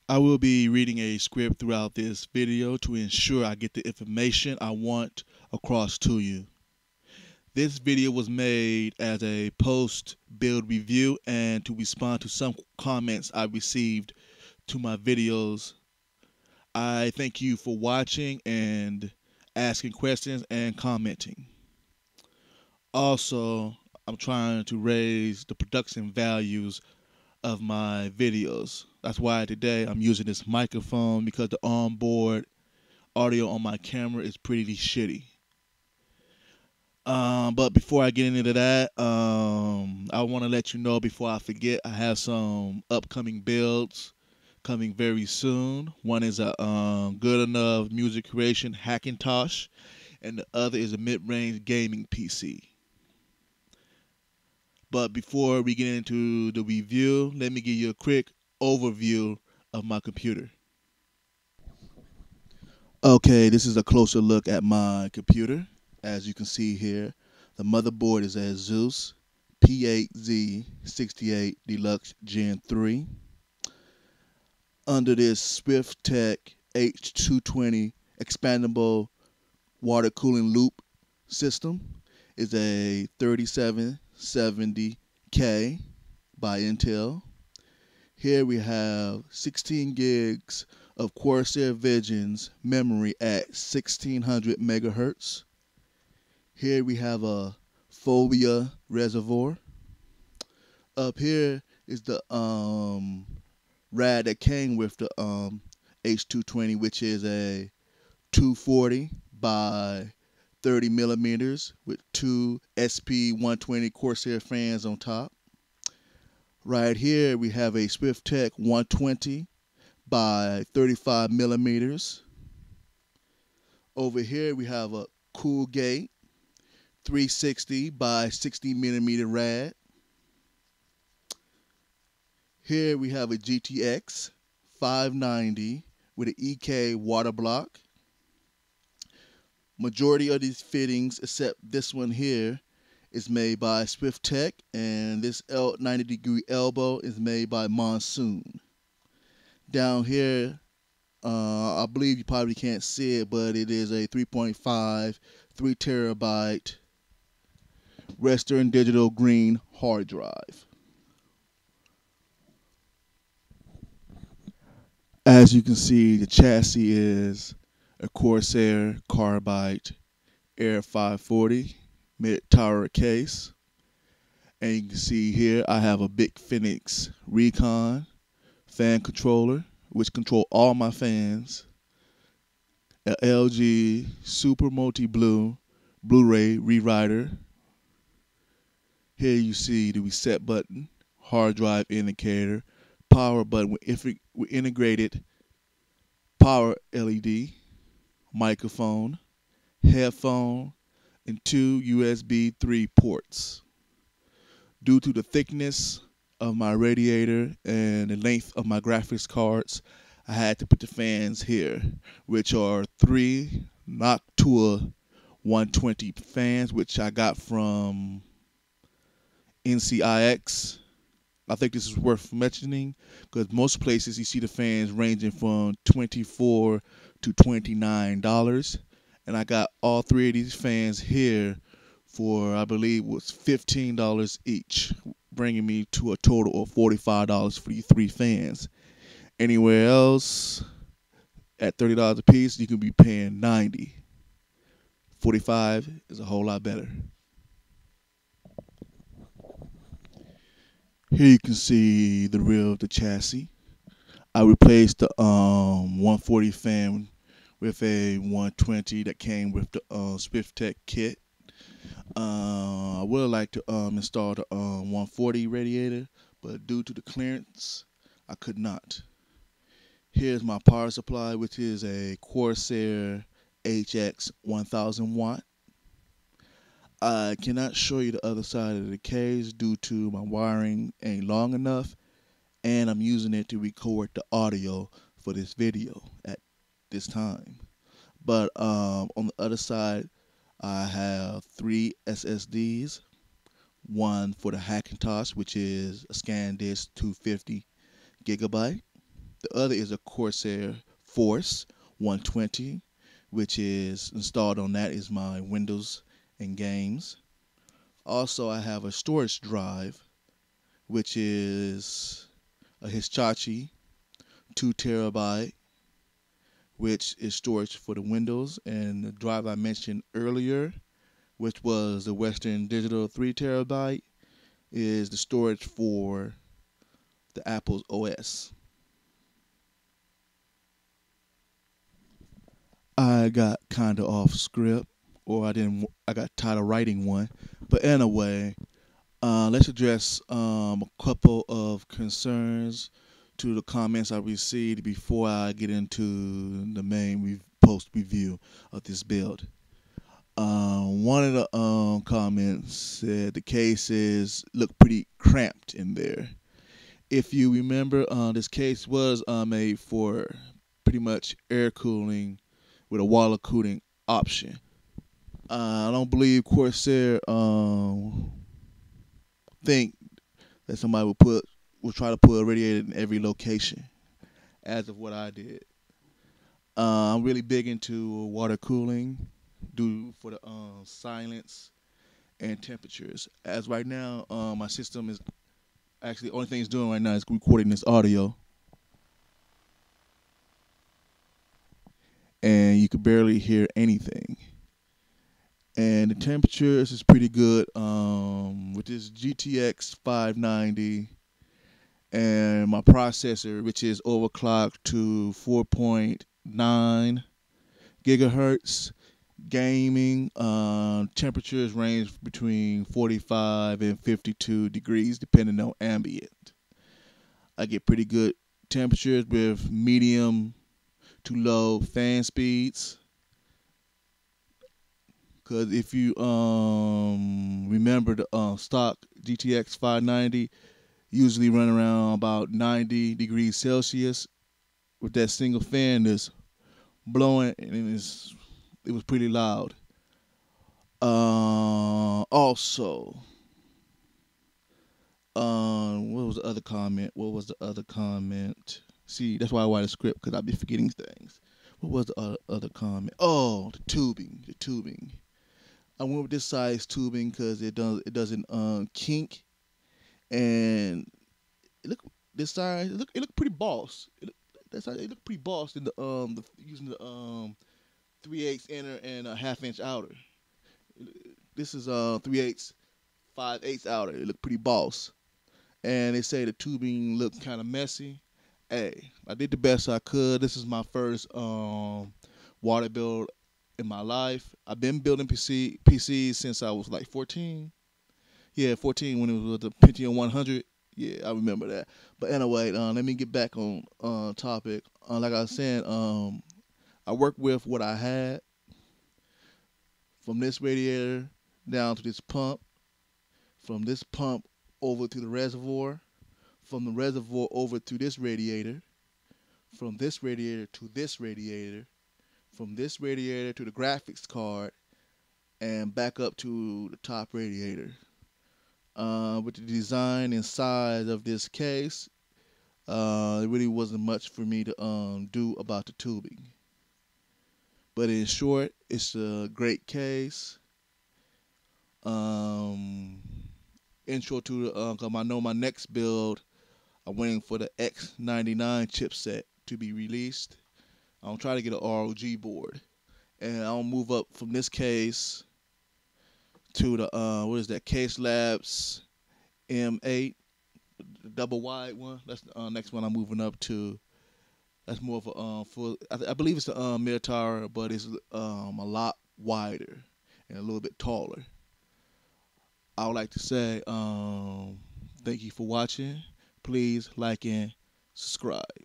I will be reading a script throughout this video to ensure I get the information I want across to you. This video was made as a post-build review and to respond to some comments I received to my videos. I thank you for watching and asking questions and commenting. Also, I'm trying to raise the production values of my videos. That's why today I'm using this microphone because the onboard audio on my camera is pretty shitty. But before I get into that, I want to let you know before I forget, I have some upcoming builds coming very soon. One is a good enough music creation Hackintosh, and the other is a mid-range gaming PC. But before we get into the review, let me give you a quick overview of my computer. Okay, this is a closer look at my computer. As you can see here, the motherboard is a Asus P8Z68 Deluxe Gen 3. Under this SwiftTech H220 expandable water cooling loop system is a 3770K by Intel. Here we have 16 gigs of Corsair Visions memory at 1600 megahertz. Here we have a Phobia reservoir. Up here is the rad that came with the H220, which is a 240 by 30 millimeters with two SP120 Corsair fans on top. Right here we have a SwiftTech 120 by 35 millimeters. Over here we have a Coolgate 360 by 60 millimeter rad. Here we have a GTX 590 with an EK water block. Majority of these fittings, except this one here, is made by SwiftTech, and this 90-degree elbow is made by Monsoon. Down here, I believe you probably can't see it, but it is a 3.5, 3 terabyte Western Digital Green hard drive. As you can see, the chassis is a Corsair Carbide Air 540 mid-tower case. And you can see here I have a Big Phoenix Recon fan controller, which control all my fans. A LG Super Multi Blue Blu-ray rewriter. Here you see the reset button, hard drive indicator, power button with integrated power LED, microphone, headphone, and two USB 3 ports. Due to the thickness of my radiator and the length of my graphics cards, I had to put the fans here, which are three Noctua 120 fans, which I got from NCIX. I think this is worth mentioning because most places you see the fans ranging from $24 to $29, and I got all three of these fans here for I believe was $15 each, bringing me to a total of $45 for these three fans. Anywhere else at $30 a piece, you can be paying $90. $45 is a whole lot better. Here you can see the rear of the chassis. I replaced the 140 fan with a 120 that came with the SwiftTech kit. I would like to install the 140 radiator, but due to the clearance, I could not. Here's my power supply, which is a Corsair HX 1000 watt. I cannot show you the other side of the case due to my wiring ain't long enough, and I'm using it to record the audio for this video at this time. But on the other side, I have three SSDs. One for the Hackintosh, which is a SanDisk 250 gigabyte. The other is a Corsair Force 120, which is installed on that is my Windows and games. Also, I have a storage drive, which is a Hitachi 2 terabyte, which is storage for the Windows, and the drive I mentioned earlier, which was the Western Digital 3 terabyte, is the storage for the Apple's OS. I got kind of off script, or I didn't. I got tired of writing one. But anyway, let's address a couple of concerns to the comments I received before I get into the main post review of this build. One of the comments said the cases look pretty cramped in there. If you remember, this case was made for pretty much air cooling with a water cooling option. I don't believe Corsair think that somebody would try to put a radiator in every location, as of what I did. I'm really big into water cooling, due for the silence and temperatures. As right now, my system is actually the only thing it's doing right now is recording this audio, and you could barely hear anything. And the temperatures is pretty good with this GTX 590 and my processor, which is overclocked to 4.9 gigahertz. Gaming temperatures range between 45 and 52 degrees depending on ambient. I get pretty good temperatures with medium to low fan speeds. Because if you remember the stock GTX 590 usually run around about 90 degrees Celsius with that single fan that's blowing, and it was pretty loud. Also, what was the other comment? See, that's why I write a script, because I be forgetting things. What was the other comment? Oh, the tubing. I went with this size tubing because it doesn't kink, and this size it look pretty boss. It look pretty boss in using the 3/8 inner and a ½ inch outer. This is 3/8, 5/8 outer. It look pretty boss. And they say the tubing looks kind of messy. Hey, I did the best I could. This is my first water build in my life. I've been building PCs since I was like 14. Yeah, 14 when it was with the Pentium 100. Yeah, I remember that. But anyway, let me get back on topic. Like I was saying, I worked with what I had, from this radiator down to this pump, from this pump over to the reservoir, from the reservoir over to this radiator, from this radiator to this radiator, from this radiator to the graphics card, and back up to the top radiator. With the design and size of this case, it really wasn't much for me to do about the tubing. But in short, it's a great case. Intro to the, cause I know my next build, I'm waiting for the X99 chipset to be released. I'm trying to get an ROG board, and I'll move up from this case to the what is that? Case Labs M8, the double wide one. That's the next one I'm moving up to. That's more of a full. I believe it's the mid-tower, but it's a lot wider and a little bit taller. I would like to say thank you for watching. Please like and subscribe.